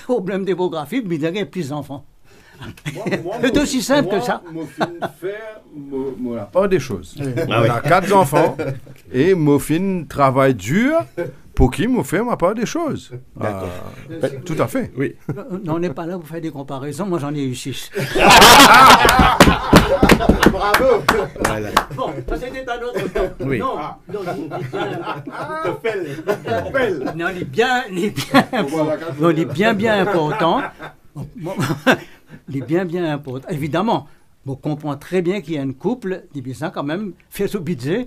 problème démographique, mais il y a plus d'enfants. C'est aussi simple que ça. La part des choses. On a 4 enfants et Mofin travaille dur pour qui me fait ma part des choses. Tout à fait. Oui. Non, on n'est pas là pour faire des comparaisons. Moi, j'en ai eu 6. Bravo. Voilà. Bon, ça c'était un autre temps. Oui. Non, il est bien important. Il est bien important. Évidemment, on comprend très bien qu'il y a un couple qui besoin quand même faire ce budget,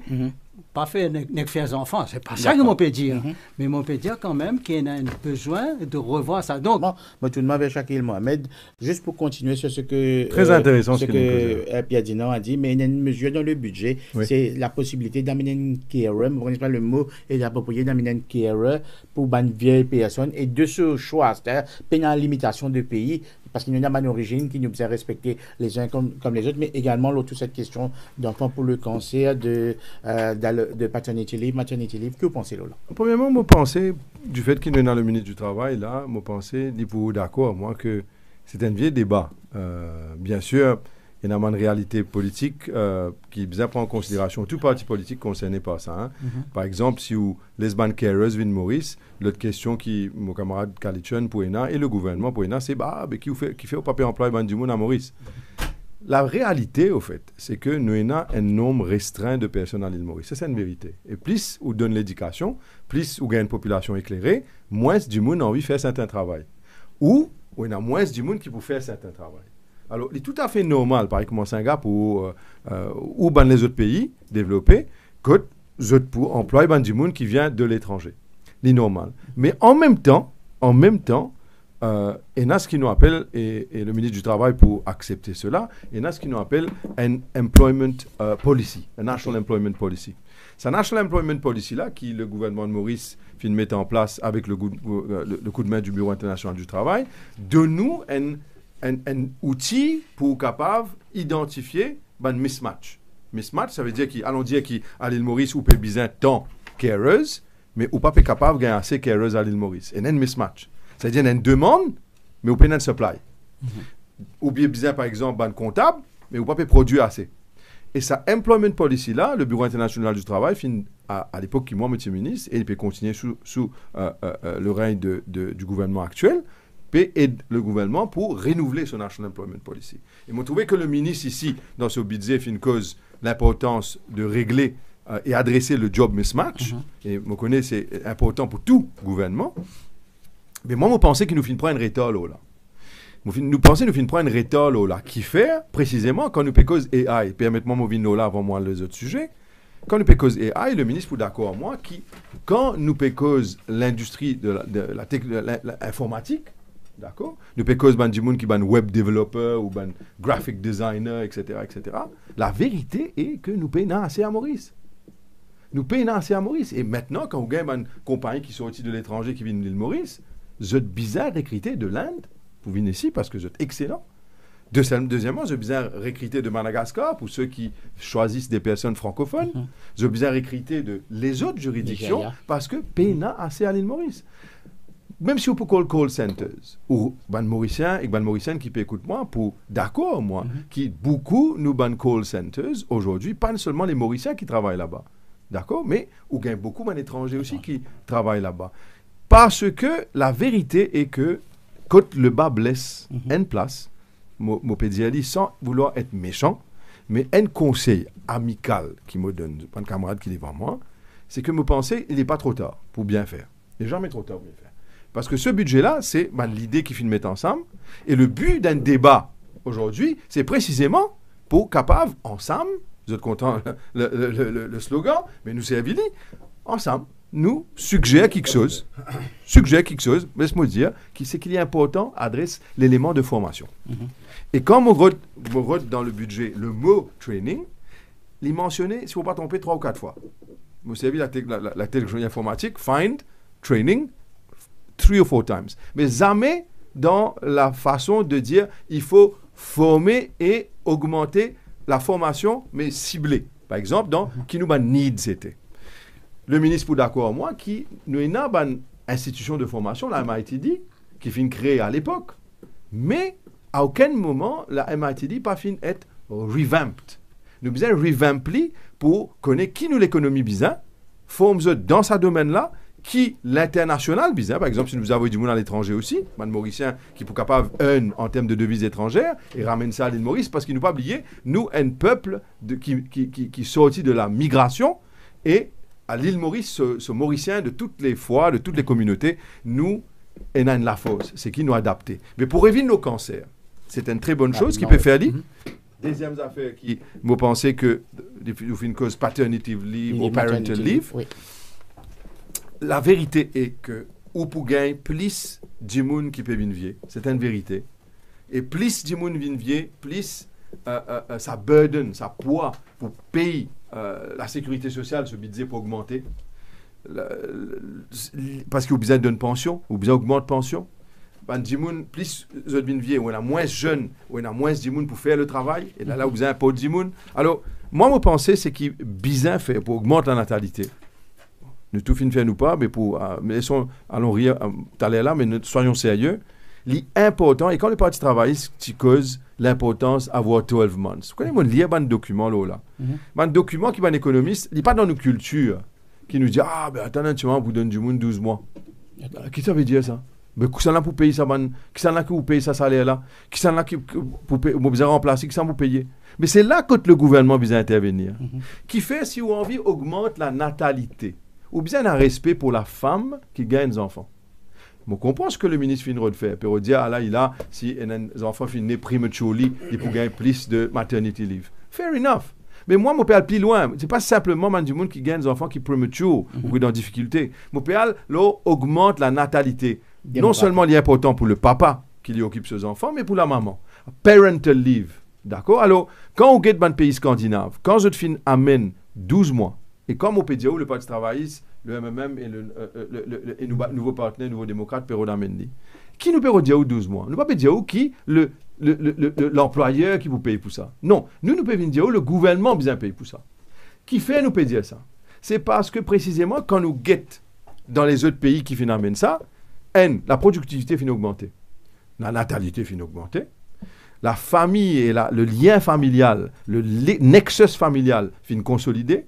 pas faire faire enfants. C'est pas ça que mon peut dire. Mais mon peut dire quand même qu'il y a un besoin de revoir ça. Donc, bon, moi tout de même avec Shakil Mohamed, juste pour continuer sur ce que très intéressant ce que Pierre Dinan a dit, mais il y a une mesure dans le budget, c'est la possibilité d'amener une carer, vous connaissez pas le mot est approprié, d'amener une carer pour une vieille personne et de ce choix, c'est-à-dire payer en limitation de pays. Parce qu'il y a une origine qui nous a respecté les uns comme les autres, mais également toute cette question d'enfants pour le cancer, de paternity leave, maternity leave. Que vous pensez, Lola? Premièrement, moi, pensais, du fait qu'il est dans le ministre du Travail, là, moi, pensais, pour d'accord, moi, que c'est un vieux débat. Bien sûr, il y a une réalité politique qui prend en considération tout parti politique concerné par ça. Hein. Par exemple, si les ban carers viennent Maurice, l'autre question qui mon camarade Kalitchen pour ENA et le gouvernement pour ENA, c'est qui fait au papier emploi ban du monde à Maurice. La réalité, au fait, c'est que nous avons un nombre restreint de personnes à l'île Maurice. C'est une vérité. Et plus on donne l'éducation, plus on gagne une population éclairée, moins du monde a envie de faire certains travail. Ou on a moins du monde qui peut faire certains travail. Alors, il est tout à fait normal, par exemple, Singapour ou dans les autres pays développés, que pour employer du monde qui vient de l'étranger. C'est normal. Mais en même temps, il y a ce qui nous appelle, et le ministre du Travail pour accepter cela, il y a ce qui nous appelle un employment policy, un national employment policy. C'est un national employment policy là qui le gouvernement de Maurice vient de mettre en place avec le coup de main du Bureau international du travail, de nous un outil pour capable identifier un mismatch. Mismatch, ça veut dire qu'allons dire qu'à l'île Maurice, on peut besoin tant carers, mais on pas capable de gagner assez carers à l'île Maurice. Et un mismatch. C'est-à-dire qu'il y a une demande, mais on peut pas un supply. Ou bien besoin, par exemple, un comptable, mais on pas produire assez. Et ça, employment policy là, le Bureau international du travail, à l'époque qui moi, monsieur ministre, et il peut continuer sous le règne du gouvernement actuel, peut aider le gouvernement pour renouveler son National Employment Policy. Et moi, je trouvais que le ministre ici, dans ce budget, fait une cause l'importance de régler et adresser le job mismatch. Et je connais c'est important pour tout gouvernement. Mais moi, je pensais qu'il nous fait prendre une rétole là. Nous pensons nous prendre une rétole là qui fait précisément quand nous peut cause AI. Permettez-moi de venir là avant moi les autres sujets. Quand nous peut cause AI, le ministre est d'accord avec moi qui quand nous peut cause l'industrie de l'informatique. D'accord? Nous peut cause du monde qui est un web développeur ou un graphic designer, etc., etc. La vérité est que nous payons assez à Maurice. Nous payons assez à Maurice. Et maintenant, quand vous avez une compagnie qui sortit de l'étranger qui vient de l'île Maurice, vous êtes bizarre recruté de l'Inde pour venir ici parce que vous êtes excellent. Deuxièmement, vous êtes bizarre recruté de Madagascar pour ceux qui choisissent des personnes francophones. Vous êtes bizarre recruté de les autres juridictions parce que payons assez à l'île Maurice. Même si on peut call centers, ou ban Mauricien et ban Mauricienne qui peut écouter moi, pour d'accord moi, qui beaucoup nous ban call centers aujourd'hui, pas seulement les Mauriciens qui travaillent là-bas, d'accord, mais ou gagne beaucoup d'étrangers aussi qui travaillent là-bas. Parce que la vérité est que quand le bas blesse une place, mon pédiali sans vouloir être méchant, mais un conseil amical qui me donne, un camarade qui est devant moi, c'est que me penser il n'est pas trop tard pour bien faire. Il n'est jamais trop tard pour bien faire. Parce que ce budget-là, c'est l'idée qu'il faut mettre ensemble. Et le but d'un débat aujourd'hui, c'est précisément pour capable, ensemble, vous êtes content le slogan, mais nous c'est Avili, ensemble, nous suggérer quelque chose. Laisse-moi dire, c'est qu'il est important adresse l'élément de formation. Et quand on regarde dans le budget le mot training, il est mentionné, si on ne faut pas tromper 3 ou 4 fois. Vous savez, la technologie informatique, find, training, 3 ou 4 times. Mais jamais dans la façon de dire il faut former et augmenter la formation, mais ciblée. Par exemple, dans qui nous a need c'était. Le ministre pour d'accord moi qui nous a une institution de formation, la MITD, qui fin créé à l'époque. Mais à aucun moment, la MITD pas fin être revamped. Nous besoin revamper pour connaître qui nous l'économie bizarre, forme dans ce domaine-là, qui l'international bizarre. Par exemple, si nous avons du monde à l'étranger aussi, un Mauricien qui est capable en termes de devises étrangères et ramène ça à l'île Maurice, parce qu'il ne faut pas oublier, nous, un peuple qui sortit de la migration et à l'île Maurice, ce Mauricien de toutes les fois, de toutes les communautés, nous, on a une la force, c'est qui nous adapter. Mais pour éviter nos cancers, c'est une très bonne chose qui peut faire dire. Deuxième affaire qui me pensait que vous faites une cause paternity leave ou parental leave. Oui. La vérité est que ou pour gagner plus de monde qui peut venir, c'est une vérité. Et plus de monde vient, plus ça burden, ça poids pour payer la sécurité sociale, ce budget pour augmenter. Parce qu'il y a besoin d'une pension, ou besoin d'augmenter pension. Plus de vie, on a moins de jeunes, on a moins de monde pour faire le travail, et là, vous avez un peu de monde. Alors, moi, mon pensée, c'est qu'il est bien fait pour augmenter la natalité. Nous tout fin faire nous pas, mais allons rire, t'allais là, mais soyons sérieux. L'important, et quand le parti travailliste, tu causes l'importance d'avoir 12 months. Vous connaissez, moi, lire un document là. Un document qui est un économiste, il n'est pas dans nos cultures, qui nous dit, ah, ben attendez, tu vois, vous donne du monde 12 mois. Qu'est-ce que ça veut dire, ça? Mais qui s'en a pour payer ça, qui s'en a pour payer ça salaire-là, qui s'en a pour besoin remplacer, qui s'en a pour payer. Mais c'est là que le gouvernement besoin intervenir. Qui fait, si vous avez envie, augmente la natalité. Ou bien un respect pour la femme qui gagne des enfants. Je comprends ce que le ministre finira de faire. Puis on dit, ah là, si un enfant finit prematurely, il peut gagner plus de maternity leave. Fair enough. Mais moi, mon père, plus loin, ce n'est pas simplement du monde qui gagne des enfants qui premature ou qui sont en difficulté. Mon père, là, augmente la natalité. Non seulement il est important pour le papa qui lui occupe ses enfants, mais pour la maman. Parental leave. D'accord? Alors, quand on gagne dans le pays scandinave, quand je fin amène 12 mois, et comme au PDO, le Parti travailliste, le MMM et le nouveau partenaire, nouveau démocrate, Perrault d'Amendi, qui nous paye 12 mois? Nous ne pouvons pas dire qui l'employeur qui vous paye pour ça. Non, nous pouvons dire le gouvernement bien paye pour ça. Qui fait nous peut dire ça? C'est parce que précisément, quand nous guettons dans les autres pays qui amènent ça, la productivité finit augmenter. La natalité finit augmenter. La famille et le lien familial, le nexus familial finit consolider.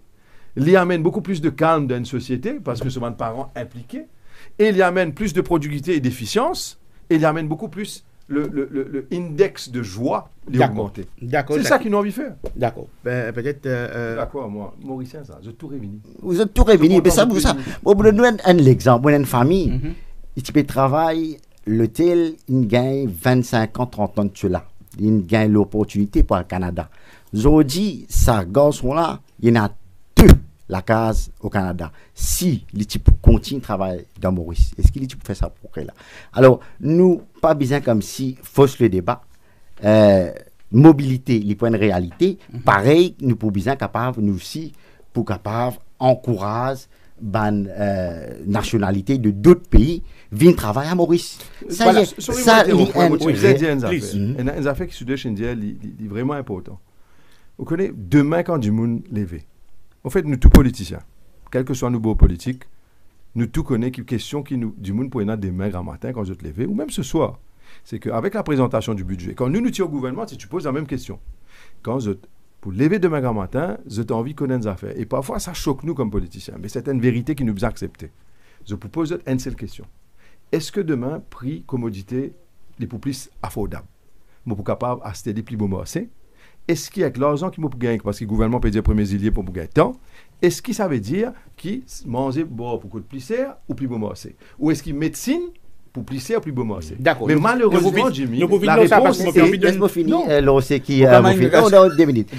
Il y amène beaucoup plus de calme dans une société parce que ce sont des parents impliqués. Et il y amène plus de productivité et d'efficience. Et il y amène beaucoup plus le index de joie augmenté. C'est ça qu'ils ont envie de faire. D'accord. Peut-être. D'accord, moi, Mauricien, ça, je tout réuni. Vous êtes tout réuni. Mais ça, vous donne un exemple. Une famille, il peut travailler, le tel, il gagne 25 ans, 30 ans de cela. Il gagne l'opportunité pour le Canada. Aujourd'hui, ça, garçon-là, il y en a la case au Canada. Si les types continuent de travailler dans Maurice, est-ce qu'il peut faire ça pour là? Alors, nous, pas besoin comme si fausse le débat. Mobilité, les points de réalité. Pareil, nous pouvons besoin capable, nous aussi, pour capable encourager nationalité de d'autres pays viennent travailler à Maurice. Ça y est, ça, une affaire qui se doit chez est vraiment important. Vous connaissez, demain, quand du monde levé, en fait, nous tous politiciens, quels que soient nos beaux politiques, nous tous connaissons une question qui nous, du monde pour y demain grand matin quand je te lever, ou même ce soir. C'est qu'avec la présentation du budget, quand nous tirons au gouvernement, si tu poses la même question, quand pour lever demain grand matin, je t'ai envie de connaître des affaires. Et parfois, ça choque nous comme politiciens, mais c'est une vérité qui nous a accepté. Je vous pose une seule question. Est-ce que demain, prix, commodité, les plus affordables, nous sommes capables d'acheter des plus beaux marchés? Est-ce qu'il y a que l'argent qui m'a gagné parce que le gouvernement peut dire premier zilier pour gagner temps? Est-ce que ça veut dire qu'il mange pour de plisser ou plus beau marché? Ou est-ce qu'il médecine pour plisser ou plus beau marché? D'accord. Mais malheureusement, Jimmy, la réponse est... Laisse-moi finir, là, c'est qui... 2 minutes.